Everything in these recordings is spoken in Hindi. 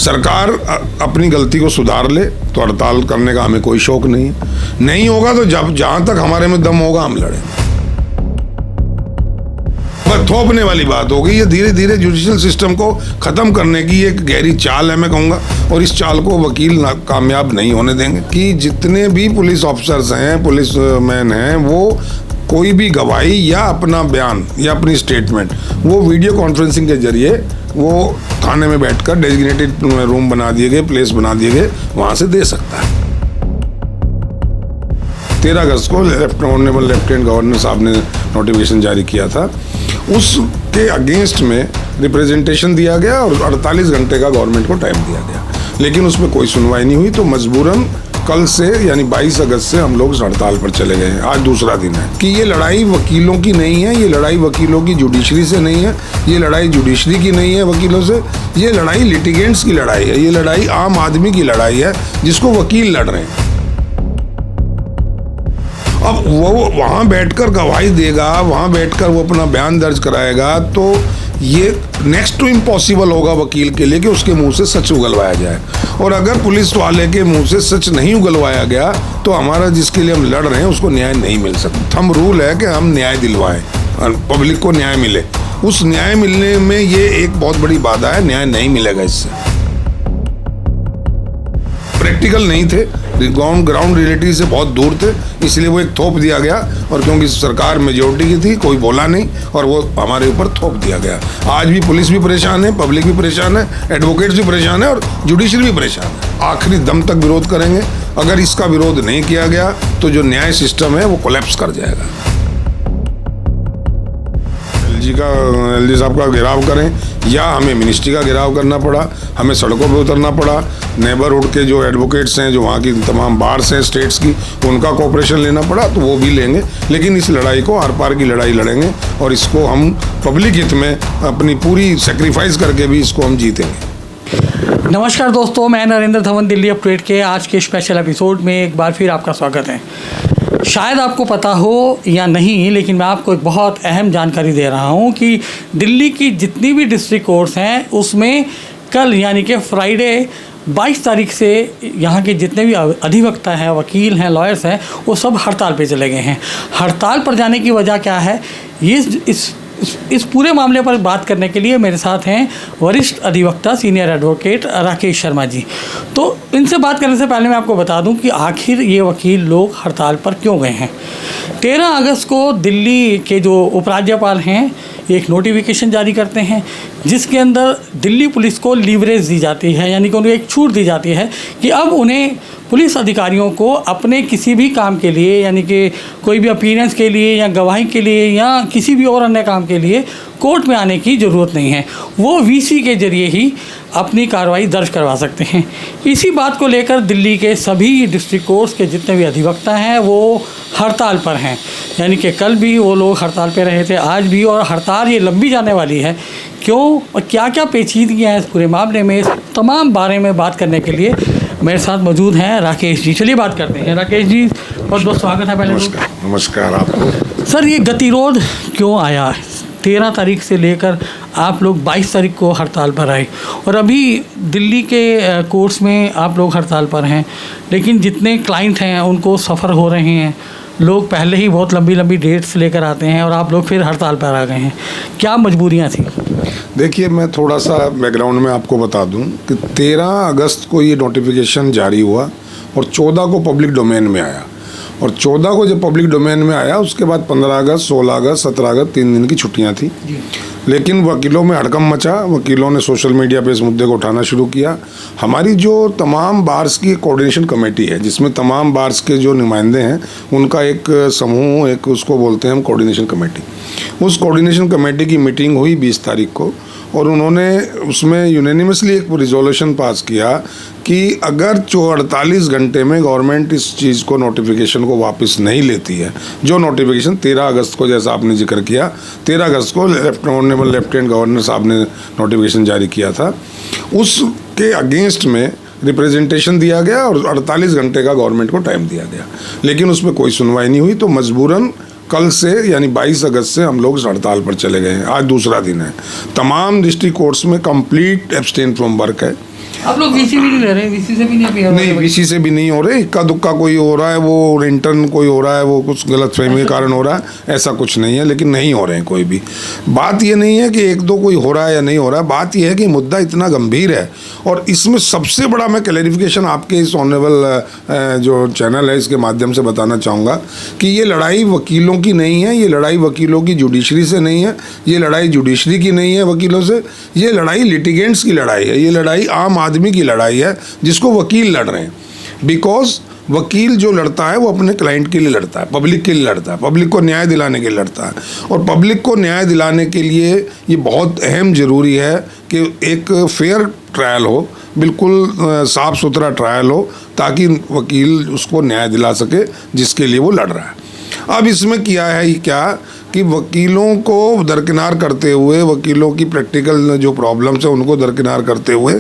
सरकार अपनी गलती को सुधार ले तो हड़ताल करने का हमें कोई शौक नहीं है। नहीं होगा तो जहां तक हमारे में दम होगा हम लड़ें। बस थोपने वाली बात हो गई। ये धीरे धीरे जुडिशियल सिस्टम को खत्म करने की एक गहरी चाल है, मैं कहूँगा, और इस चाल को वकील कामयाब नहीं होने देंगे। कि जितने भी पुलिस ऑफिसर्स हैं, पुलिस मैन हैं, वो कोई भी गवाही या अपना बयान या अपनी स्टेटमेंट वो वीडियो कॉन्फ्रेंसिंग के जरिए वो थाने में बैठकर डेजिग्नेटेड रूम बना दिए गए, प्लेस बना दिए गए, वहाँ से दे सकता है। 13 अगस्त को ऑनरेबल लेफ्टिनेंट गवर्नर साहब ने नोटिफिकेशन जारी किया था। उसके अगेंस्ट में रिप्रेजेंटेशन दिया गया और 48 घंटे का गवर्नमेंट को टाइम दिया गया, लेकिन उसमें कोई सुनवाई नहीं हुई। तो मजबूरन कल से यानी 22 अगस्त से हम लोग हड़ताल पर चले गए हैं। आज दूसरा दिन है कि ये लड़ाई वकीलों की नहीं है, ये लड़ाई वकीलों की जुडिशरी से नहीं है, ये लड़ाई जुडिशरी की नहीं है वकीलों से, ये लड़ाई लिटिगेंट्स की लड़ाई है, ये लड़ाई आम आदमी की लड़ाई है जिसको वकील लड़ रहे हैं। अब वो वहाँ बैठकर गवाही देगा, वहाँ बैठकर वो अपना बयान दर्ज कराएगा, तो ये नेक्स्ट टू इम्पॉसिबल होगा वकील के लिए कि उसके मुंह से सच उगलवाया जाए। और अगर पुलिस वाले के मुंह से सच नहीं उगलवाया गया तो हमारा जिसके लिए हम लड़ रहे हैं उसको न्याय नहीं मिल सकता। थंब रूल है कि हम न्याय दिलवाएं, पब्लिक को न्याय मिले। उस न्याय मिलने में ये एक बहुत बड़ी बाधा है, न्याय नहीं मिलेगा इससे। प्रैक्टिकल नहीं थे, ग्राउंड रियलिटी से बहुत दूर थे, इसलिए वो एक थोप दिया गया। और क्योंकि सरकार मेजोरिटी की थी, कोई बोला नहीं और वो हमारे ऊपर थोप दिया गया। आज भी पुलिस भी परेशान है, पब्लिक भी परेशान है, एडवोकेट्स भी परेशान है और जुडिशरी भी परेशान है। आखिरी दम तक विरोध करेंगे। अगर इसका विरोध नहीं किया गया तो जो न्याय सिस्टम है वो कोलैप्स कर जाएगा। एलजी साहब का घेराव करें या हमें मिनिस्ट्री का घेराव करना पड़ा, हमें सड़कों पे उतरना पड़ा, नेबरहुड के जो एडवोकेट्स हैं, जो वहाँ की तमाम बार्स हैं स्टेट्स की, उनका कोऑपरेशन लेना पड़ा तो वो भी लेंगे। लेकिन इस लड़ाई को आर पार की लड़ाई लड़ेंगे और इसको हम पब्लिक हित में अपनी पूरी सेक्रीफाइस करके भी इसको हम जीतेंगे। नमस्कार दोस्तों, मैं नरेंद्र धवन दिल्ली अपडेट के आज के स्पेशल एपिसोड में एक बार फिर आपका स्वागत है। शायद आपको पता हो या नहीं, लेकिन मैं आपको एक बहुत अहम जानकारी दे रहा हूं कि दिल्ली की जितनी भी डिस्ट्रिक्ट कोर्ट्स हैं उसमें कल यानी कि फ्राइडे 22 तारीख से यहाँ के जितने भी अधिवक्ता हैं, वकील हैं, लॉयर्स हैं, वो सब हड़ताल पे चले गए हैं। हड़ताल पर जाने की वजह क्या है, ये इस पूरे मामले पर बात करने के लिए मेरे साथ हैं वरिष्ठ अधिवक्ता सीनियर एडवोकेट राकेश शर्मा जी। तो इनसे बात करने से पहले मैं आपको बता दूं कि आखिर ये वकील लोग हड़ताल पर क्यों गए हैं। 13 अगस्त को दिल्ली के जो उपराज्यपाल हैं एक नोटिफिकेशन जारी करते हैं जिसके अंदर दिल्ली पुलिस को लीवरेज दी जाती है, यानी कि उन्हें एक छूट दी जाती है कि अब उन्हें पुलिस अधिकारियों को अपने किसी भी काम के लिए, यानी कि कोई भी अपीयरेंस के लिए या गवाही के लिए या किसी भी और अन्य काम के लिए कोर्ट में आने की ज़रूरत नहीं है। वो वीसी के ज़रिए ही अपनी कार्रवाई दर्ज करवा सकते हैं। इसी बात को लेकर दिल्ली के सभी डिस्ट्रिक्ट कोर्ट्स के जितने भी अधिवक्ता हैं वो हड़ताल पर हैं, यानी कि कल भी वो लोग हड़ताल पर रहे थे, आज भी, और हड़ताल ये लंबी जाने वाली है। क्यों और क्या क्या पेचीदगियाँ हैं इस पूरे मामले में, इस तमाम बारे में बात करने के लिए मेरे साथ मौजूद हैं राकेश जी। चलिए बात करते हैं। राकेश जी, बहुत बहुत स्वागत है। पहले नमस्कार आपको। सर, ये गतिरोध क्यों आया? 13 तारीख से लेकर आप लोग 22 तारीख को हड़ताल पर आए और अभी दिल्ली के कोर्ट्स में आप लोग हड़ताल पर हैं, लेकिन जितने क्लाइंट हैं उनको सफ़र हो रहे हैं। लोग पहले ही बहुत लंबी लंबी डेट्स लेकर आते हैं और आप लोग फिर हड़ताल पर आ गए हैं। क्या मजबूरियाँ थी? देखिए, मैं थोड़ा सा बैकग्राउंड में आपको बता दूं कि 13 अगस्त को ये नोटिफिकेशन जारी हुआ और 14 को पब्लिक डोमेन में आया। और 14 को जब पब्लिक डोमेन में आया उसके बाद 15 अगस्त, 16 अगस्त, 17 अगस्त 3 दिन की छुट्टियां थी। लेकिन वकीलों में हड़कंप मचा, वकीलों ने सोशल मीडिया पे इस मुद्दे को उठाना शुरू किया। हमारी जो तमाम बार्स की कोऑर्डिनेशन कमेटी है जिसमें तमाम बार्स के जो नुमाइंदे हैं उनका एक समूह, एक उसको बोलते हैं हम कोऑर्डिनेशन कमेटी। उस कोऑर्डिनेशन कमेटी की मीटिंग हुई 20 तारीख को और उन्होंने उसमें यूनानिमसली एक रिजोल्यूशन पास किया कि अगर 48 घंटे में गवर्नमेंट इस चीज़ को नोटिफिकेशन को वापस नहीं लेती है, जो नोटिफिकेशन 13 अगस्त को, जैसा आपने जिक्र किया, 13 अगस्त को ऑनरेबल लेफ्टिनेंट गवर्नर साहब ने नोटिफिकेशन जारी किया था, उसके अगेंस्ट में रिप्रेजेंटेशन दिया गया और 48 घंटे का गवर्नमेंट को टाइम दिया गया। लेकिन उसमें कोई सुनवाई नहीं हुई। तो मजबूरन कल से यानी 22 अगस्त से हम लोग हड़ताल पर चले गए हैं। आज दूसरा दिन है। तमाम डिस्ट्रिक्ट कोर्ट्स में कंप्लीट एब्सटेन फ्रॉम वर्क है। आप लोग वीसी भी नहीं ले रहे, वीसी से भी नहीं अभी नहीं, वीसी से भी नहीं हो रहे, इक्का दुक्का कोई हो रहा है, वो इंटर्न कोई हो रहा है, वो कुछ गलतफहमी के कारण हो रहा है, ऐसा कुछ नहीं है, लेकिन नहीं हो रहे हैं कोई भी। बात ये नहीं है कि एक दो कोई हो रहा है या नहीं हो रहा है, बात ये है कि मुद्दा इतना गंभीर है। और इसमें सबसे बड़ा मैं क्लैरिफिकेशन आपके इस ऑनरेबल जो चैनल है इसके माध्यम से बताना चाहूँगा कि ये लड़ाई वकीलों की नहीं है, ये लड़ाई वकीलों की जुडिशरी से नहीं है, ये लड़ाई जुडिशरी की नहीं है वकीलों से, ये लड़ाई लिटिगेंट्स की लड़ाई है, ये लड़ाई आम आदमी की लड़ाई है जिसको वकील लड़ रहे हैं। बिकॉज वकील जो लड़ता है वो अपने क्लाइंट के लिए लड़ता है, पब्लिक के लिए लड़ता है, पब्लिक को न्याय दिलाने के लिए लड़ता है। और पब्लिक को न्याय दिलाने के लिए ये बहुत अहम ज़रूरी है कि एक फेयर ट्रायल हो, बिल्कुल साफ़ सुथरा ट्रायल हो, ताकि वकील उसको न्याय दिला सके जिसके लिए वो लड़ रहा है। अब इसमें किया है क्या कि वकीलों को दरकिनार करते हुए, वकीलों की प्रैक्टिकल जो प्रॉब्लम्स है उनको दरकिनार करते हुए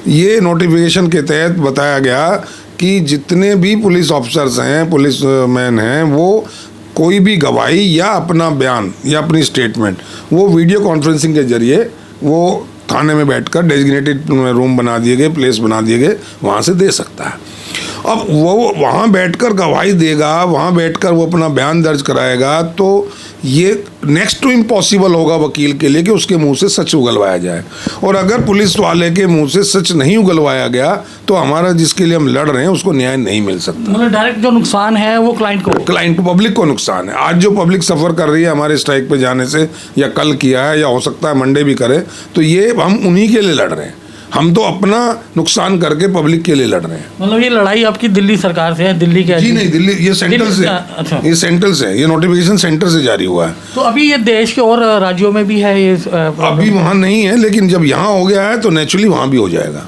ये नोटिफिकेशन के तहत बताया गया कि जितने भी पुलिस ऑफिसर्स हैं, पुलिस मैन हैं, वो कोई भी गवाही या अपना बयान या अपनी स्टेटमेंट वो वीडियो कॉन्फ्रेंसिंग के जरिए वो थाने में बैठकर डेजिग्नेटेड रूम बना दिए गए, प्लेस बना दिए गए, वहाँ से दे सकता है। अब वो वहाँ बैठकर गवाही देगा, वहाँ बैठकर वो अपना बयान दर्ज कराएगा, तो ये नेक्स्ट टू इम्पॉसिबल होगा वकील के लिए कि उसके मुंह से सच उगलवाया जाए। और अगर पुलिस वाले के मुंह से सच नहीं उगलवाया गया तो हमारा जिसके लिए हम लड़ रहे हैं उसको न्याय नहीं मिल सकता। मतलब डायरेक्ट जो नुकसान है वो क्लाइंट को, पब्लिक को नुकसान है। आज जो पब्लिक सफ़र कर रही है हमारे स्ट्राइक पे जाने से, या कल किया है या हो सकता है मंडे भी करे, तो ये हम उन्हीं के लिए लड़ रहे हैं। हम तो अपना नुकसान करके पब्लिक के लिए लड़ रहे हैं। मतलब ये लड़ाई आपकी दिल्ली सरकार से है, दिल्ली के? जी नहीं, दिल्ली, ये सेंट्रल से। अच्छा, ये सेंट्रल से, ये नोटिफिकेशन सेंटर से जारी हुआ है। तो अभी ये देश के और राज्यों में भी है ये? अभी वहाँ नहीं है, लेकिन जब यहाँ हो गया है तो नेचुरली वहाँ भी हो जाएगा।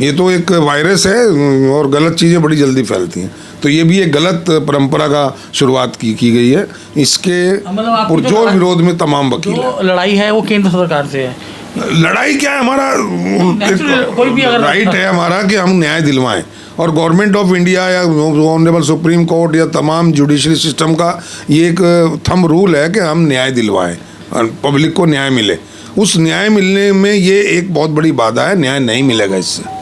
ये तो एक वायरस है और गलत चीज़ें बड़ी जल्दी फैलती हैं, तो ये भी एक गलत परंपरा का शुरुआत की गई है। इसके पुरजोर विरोध में तमाम वकील, जो लड़ाई है वो केंद्र सरकार से है। लड़ाई क्या है, हमारा कोई भी अगर राइट है हमारा कि हम न्याय दिलवाएं, और गवर्नमेंट ऑफ इंडिया या ऑनरेबल सुप्रीम कोर्ट या तमाम जुडिशरी सिस्टम का ये एक थंब रूल है कि हम न्याय दिलवाएं और पब्लिक को न्याय मिले। उस न्याय मिलने में ये एक बहुत बड़ी बाधा है, न्याय नहीं मिलेगा इससे।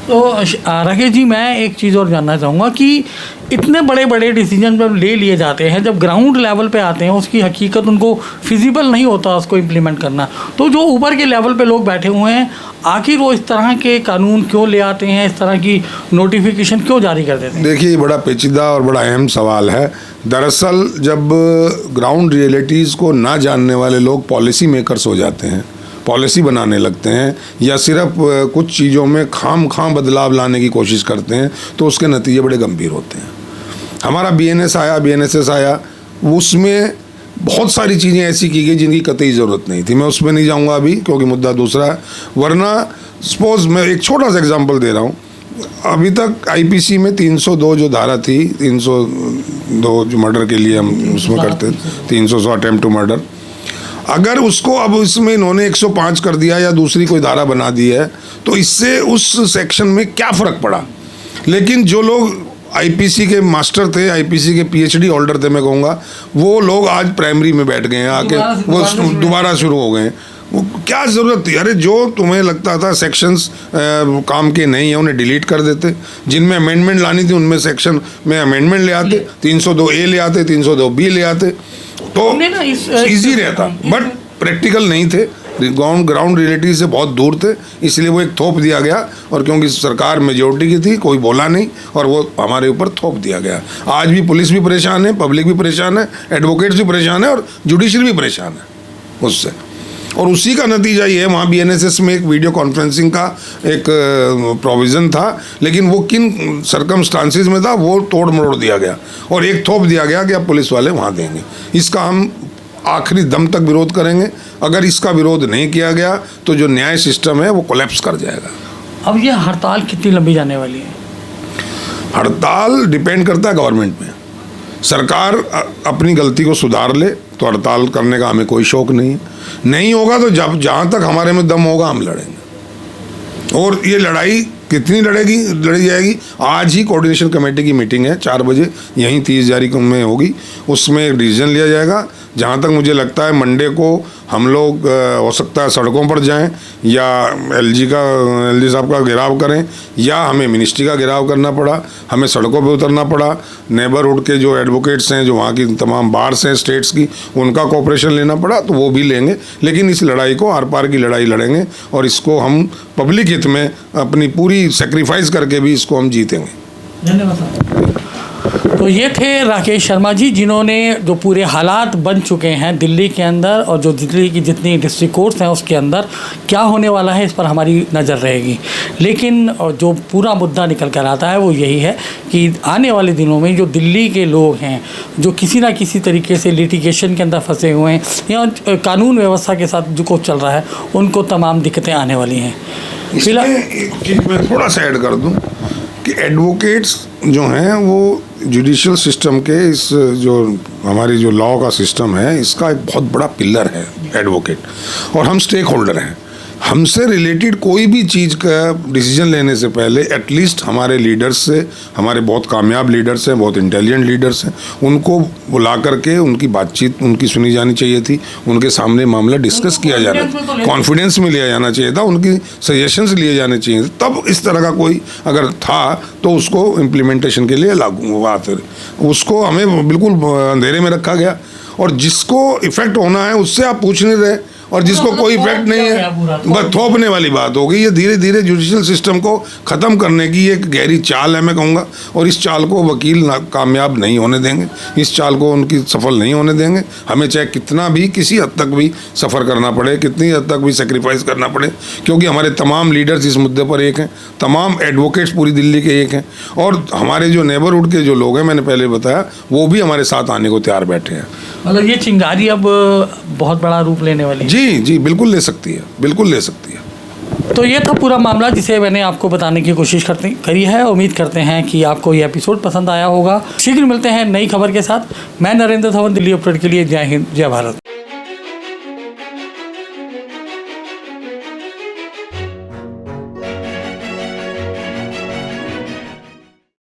तो राकेश जी, मैं एक चीज़ और जानना चाहूँगा कि इतने बड़े बड़े डिसीजन जब ले लिए जाते हैं, जब ग्राउंड लेवल पे आते हैं, उसकी हकीकत उनको फिजिबल नहीं होता उसको इम्प्लीमेंट करना, तो जो ऊपर के लेवल पे लोग बैठे हुए हैं, आखिर वो इस तरह के कानून क्यों ले आते हैं, इस तरह की नोटिफिकेशन क्यों जारी कर देते हैं? देखिए, ये बड़ा पेचीदा और बड़ा अहम सवाल है। दरअसल जब ग्राउंड रियलिटीज़ को ना जानने वाले लोग पॉलिसी मेकर्स हो जाते हैं, पॉलिसी बनाने लगते हैं, या सिर्फ कुछ चीज़ों में खाम बदलाव लाने की कोशिश करते हैं, तो उसके नतीजे बड़े गंभीर होते हैं। हमारा BNS आया, BNSS आया, उसमें बहुत सारी चीज़ें ऐसी की गई जिनकी कतई ज़रूरत नहीं थी। मैं उसमें नहीं जाऊंगा अभी क्योंकि मुद्दा दूसरा है। वरना सपोज मैं एक छोटा सा एग्जांपल दे रहा हूँ, अभी तक IPC में 302 जो धारा थी, 302 जो मर्डर के लिए हम उसमें करते, 300 अटेम्प्ट टू मर्डर, अगर उसको अब इसमें इन्होंने 105 कर दिया या दूसरी कोई धारा बना दी है, तो इससे उस सेक्शन में क्या फ़र्क पड़ा। लेकिन जो लोग IPC के मास्टर थे, IPC के PhD होल्डर थे, मैं कहूँगा, वो लोग आज प्राइमरी में बैठ गए हैं आके, वो दोबारा शुरू हो गए। वो क्या ज़रूरत थी? अरे जो तुम्हें लगता था सेक्शंस काम के नहीं है उन्हें डिलीट कर देते, जिनमें अमेंडमेंट लानी थी उनमें सेक्शन में अमेंडमेंट ले आते, 302A ले आते, 302B ले आते, तो इजी रहता। बट प्रैक्टिकल नहीं थे, ग्राउंड रियलिटी से बहुत दूर थे, इसलिए वो एक थोप दिया गया। और क्योंकि सरकार मेजोरिटी की थी, कोई बोला नहीं और वो हमारे ऊपर थोप दिया गया। आज भी पुलिस भी परेशान है, पब्लिक भी परेशान है, एडवोकेट्स भी परेशान है और जुडिशरी भी परेशान है उससे। और उसी का नतीजा ये है, वहाँ BNSS में एक वीडियो कॉन्फ्रेंसिंग का एक प्रोविज़न था, लेकिन वो किन सरकमस्टांसिस में था वो तोड़ मरोड़ दिया गया और एक थोप दिया गया कि अब पुलिस वाले वहाँ देंगे। इसका हम आखिरी दम तक विरोध करेंगे। अगर इसका विरोध नहीं किया गया तो जो न्याय सिस्टम है वो कोलैप्स कर जाएगा। अब ये हड़ताल कितनी लंबी जाने वाली है? हड़ताल डिपेंड करता है गवर्नमेंट में। सरकार अपनी गलती को सुधार ले तो हड़ताल करने का हमें कोई शौक नहीं होगा तो जब जहाँ तक हमारे में दम होगा हम लड़ेंगे। और ये लड़ाई कितनी लड़ी जाएगी? आज ही कोऑर्डिनेशन कमेटी की मीटिंग है 4 बजे, यहीं 30 जारी में होगी। उसमें एक डिसीजन लिया जाएगा जहाँ तक मुझे लगता है मंडे को हम लोग हो सकता है सड़कों पर जाएं या एलजी साहब का घेराव करें, या हमें मिनिस्ट्री का घेराव करना पड़ा, हमें सड़कों पे उतरना पड़ा, नेबरहुड के जो एडवोकेट्स हैं, जो वहाँ की तमाम बार्स हैं स्टेट्स की, उनका कोऑपरेशन लेना पड़ा तो वो भी लेंगे। लेकिन इस लड़ाई को आर पार की लड़ाई लड़ेंगे और इसको हम पब्लिक हित में अपनी पूरी सेक्रीफाइस करके भी इसको हम जीतेंगे। धन्यवाद साहब। तो ये थे राकेश शर्मा जी, जिन्होंने जो पूरे हालात बन चुके हैं दिल्ली के अंदर और जो दिल्ली की जितनी डिस्ट्रिक्ट कोर्ट्स हैं उसके अंदर क्या होने वाला है इस पर हमारी नज़र रहेगी। लेकिन जो पूरा मुद्दा निकल कर आता है वो यही है कि आने वाले दिनों में जो दिल्ली के लोग हैं जो किसी ना किसी तरीके से लिटिगेशन के अंदर फंसे हुए हैं या कानून व्यवस्था के साथ जो कुछ चल रहा है, उनको तमाम दिक्कतें आने वाली हैं। इसमें एक चीज़ मैं थोड़ा सा ऐड कर दूं कि एडवोकेट्स जो हैं वो जुडिशियल सिस्टम के इस जो हमारी जो लॉ का सिस्टम है इसका एक बहुत बड़ा पिलर है एडवोकेट, और हम स्टेक होल्डर हैं। हमसे रिलेटेड कोई भी चीज़ का डिसीजन लेने से पहले एटलीस्ट हमारे लीडर्स से, हमारे बहुत कामयाब लीडर्स हैं, बहुत इंटेलिजेंट लीडर्स हैं, उनको बुला करके उनकी बातचीत उनकी सुनी जानी चाहिए थी, उनके सामने मामला डिस्कस किया जाना, कॉन्फिडेंस में लिया जाना चाहिए था, उनकी सजेशंस लिए जाने चाहिए थे। तब इस तरह का कोई अगर था तो उसको इम्प्लीमेंटेशन के लिए लागू हुआ, फिर उसको हमें बिल्कुल अंधेरे में रखा गया। और जिसको इफेक्ट होना है उससे आप पूछ नहीं रहे, और जिसको कोई इफेक्ट नहीं है बस थोपने वाली बात होगी। ये धीरे धीरे जुडिशियल सिस्टम को ख़त्म करने की एक गहरी चाल है, मैं कहूँगा, और इस चाल को वकील कामयाब नहीं होने देंगे, इस चाल को उनकी सफल नहीं होने देंगे। हमें चाहे कितना भी किसी हद तक भी सफ़र करना पड़े, कितनी हद तक भी सेक्रीफाइस करना पड़े, क्योंकि हमारे तमाम लीडर्स इस मुद्दे पर एक हैं, तमाम एडवोकेट्स पूरी दिल्ली के एक हैं, और हमारे जो नेबरहुड के जो लोग हैं, मैंने पहले बताया, वो भी हमारे साथ आने को तैयार बैठे हैं। मतलब ये चिंगारी अब बहुत बड़ा रूप लेने वाली है। जी बिल्कुल ले सकती है, बिल्कुल ले सकती है। तो ये था पूरा मामला जिसे मैंने आपको बताने की कोशिश करी है। उम्मीद करते हैं कि आपको ये एपिसोड पसंद आया होगा। शीघ्र मिलते हैं नई खबर के साथ। मैं नरेंद्र धवन, दिल्ली अपडेट के लिए। जय हिंद, जय भारत।